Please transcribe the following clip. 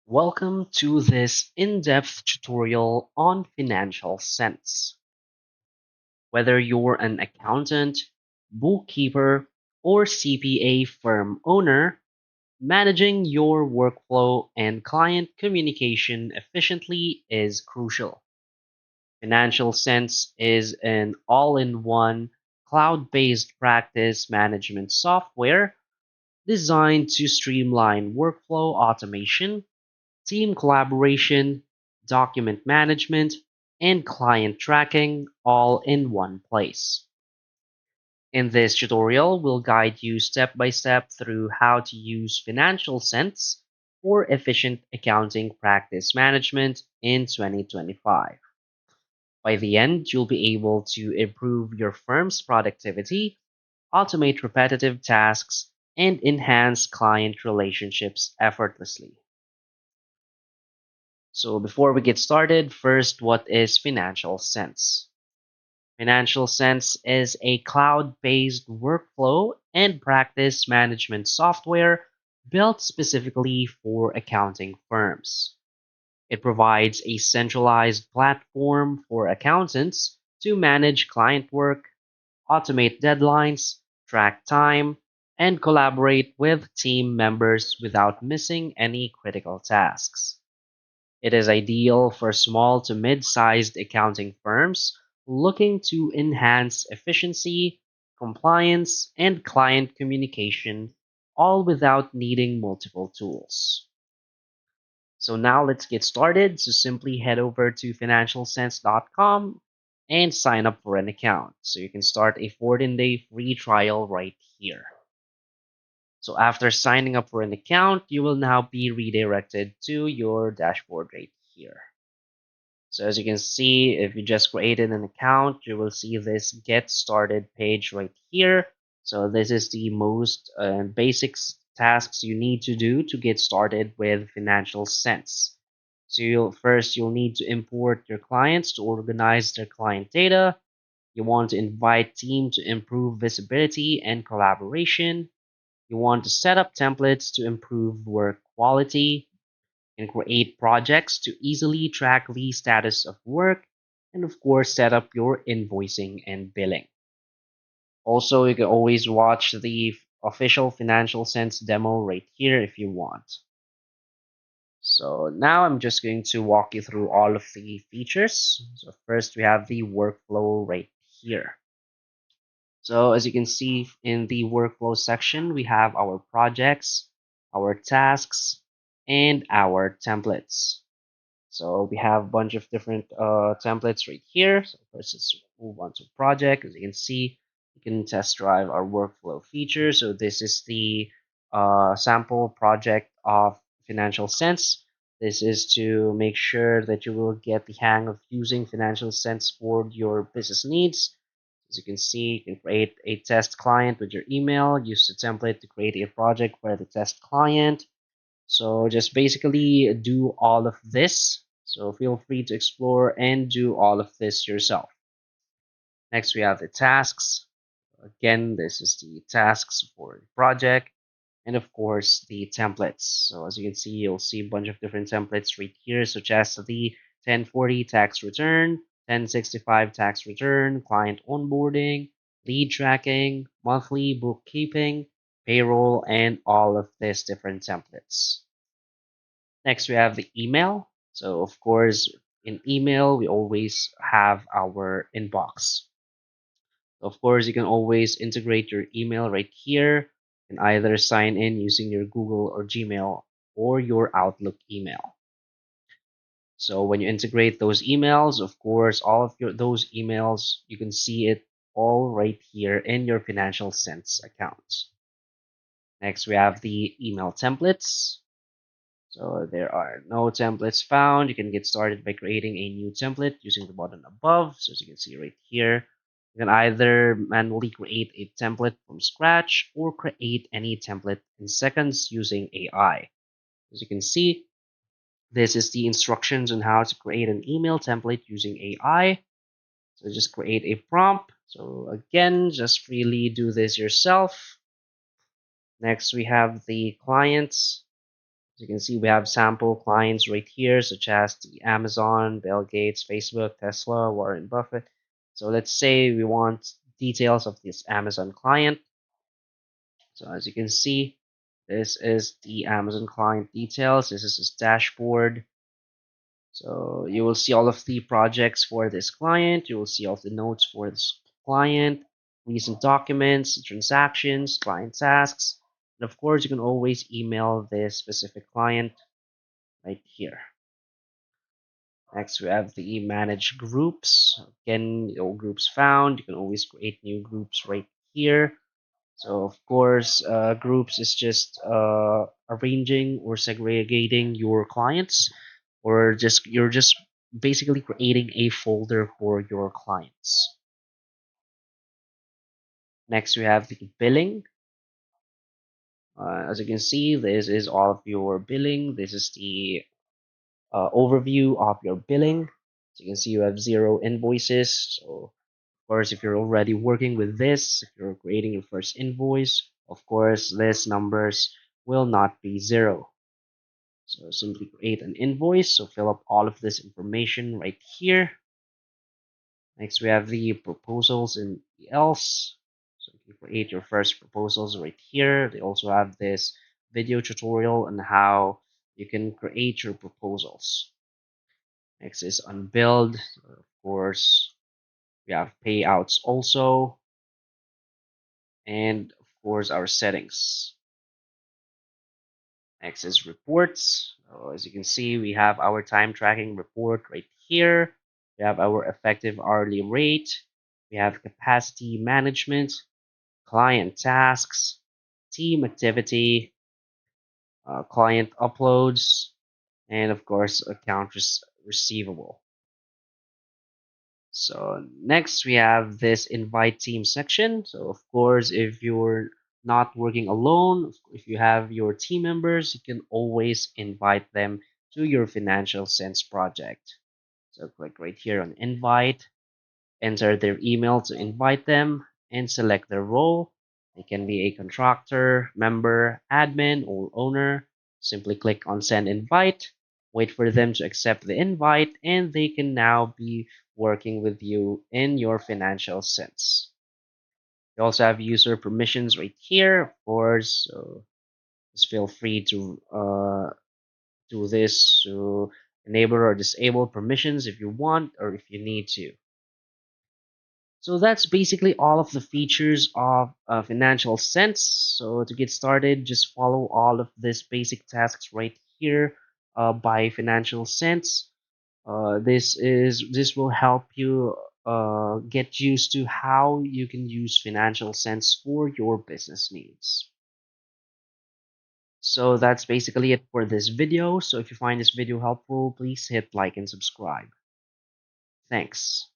Welcome to this in-depth tutorial on Financial Sense. Whether you're an accountant, bookkeeper, or CPA firm owner, managing your workflow and client communication efficiently is crucial. Financial Sense is an all-in-one cloud-based practice management software designed to streamline workflow automation, team collaboration, document management, and client tracking all in one place. In this tutorial, we'll guide you step by step through how to use Financial Sense for efficient accounting practice management in 2025. By the end, you'll be able to improve your firm's productivity, automate repetitive tasks, and enhance client relationships effortlessly. So before we get started, first, what is Financial Sense? Financial Sense is a cloud-based workflow and practice management software built specifically for accounting firms. It provides a centralized platform for accountants to manage client work, automate deadlines, track time, and collaborate with team members without missing any critical tasks. It is ideal for small to mid-sized accounting firms looking to enhance efficiency, compliance, and client communication, all without needing multiple tools. So now let's get started. So simply head over to financialsense.com and sign up for an account. So you can start a 14-day free trial right here. So after signing up for an account, you will now be redirected to your dashboard right here. So as you can see, if you just created an account, you will see this get started page right here. So this is the most basic tasks you need to do to get started with Financial Sense. So you'll need to import your clients to organize their client data. You want to invite team to improve visibility and collaboration. You want to set up templates to improve work quality and create projects to easily track the status of work, and of course, set up your invoicing and billing. Also, you can always watch the official Financial Sense demo right here if you want. So now I'm just going to walk you through all of the features. So first we have the workflow right here. So as you can see in the workflow section, we have our projects, our tasks, and our templates. So we have a bunch of different templates right here. So first let's move on to project. As you can see, you can test drive our workflow feature. So this is the sample project of Financial Sense. This is to make sure that you will get the hang of using Financial Sense for your business needs. As you can see, you can create a test client with your email, use the template to create a project for the test client. So just basically do all of this. So feel free to explore and do all of this yourself. Next, we have the tasks. Again, this is the tasks for the project. And of course, the templates. So as you can see, you'll see a bunch of different templates right here, such as the 1040 tax return, 1065 tax return, client onboarding, lead tracking, monthly bookkeeping, payroll, and all of these different templates. Next, we have the email. So, of course, in email, we always have our inbox. Of course, you can always integrate your email right here and either sign in using your Google or Gmail or your Outlook email. So when you integrate those emails, of course, all of those emails, you can see it all right here in your Financial Sense account. Next, we have the email templates. So there are no templates found. You can get started by creating a new template using the button above. So as you can see right here, you can either manually create a template from scratch or create any template in seconds using AI. As you can see, this is the instructions on how to create an email template using AI. So just create a prompt. So again, just freely do this yourself. Next, we have the clients. As you can see, we have sample clients right here, such as the Amazon, Bill Gates, Facebook, Tesla, Warren Buffett. So let's say we want details of this Amazon client. So as you can see, this is the Amazon client details. This is his dashboard. So you will see all of the projects for this client. You will see all of the notes for this client, recent documents, transactions, client tasks. And of course, you can always email this specific client right here. Next, we have the manage groups. Again, all groups found. You can always create new groups right here. So of course, groups is just arranging or segregating your clients, or just you're just basically creating a folder for your clients. Next, we have the billing. As you can see, this is all of your billing. This is the overview of your billing. So you can see you have 0 invoices. So of course, if you're already working with this, if you're creating your first invoice, of course, this numbers will not be 0. So simply create an invoice. So fill up all of this information right here. Next, we have the proposals and the else. So you can create your first proposals right here. They also have this video tutorial on how you can create your proposals. Next is unbilled. So of course, we have payouts also, and of course our settings. Next is reports. So as you can see, we have our time tracking report right here. We have our effective hourly rate. We have capacity management, client tasks, team activity, client uploads, and of course, receivable. So next we have this invite team section. So of course, if you're not working alone, if you have your team members, you can always invite them to your Financial Sense project. So click right here on invite, enter their email to invite them, and select their role. They can be a contractor, member, admin, or owner. Simply click on send invite, wait for them to accept the invite, and they can now be working with you in your Financial Sense. You also have user permissions right here, of course. So just feel free to do this to enable or disable permissions if you want or if you need to. So that's basically all of the features of Financial Sense. So to get started, just follow all of these basic tasks right here by Financial Sense. This will help you get used to how you can use Financial Sense for your business needs. So that's basically it for this video. So if you find this video helpful, please hit like and subscribe. Thanks.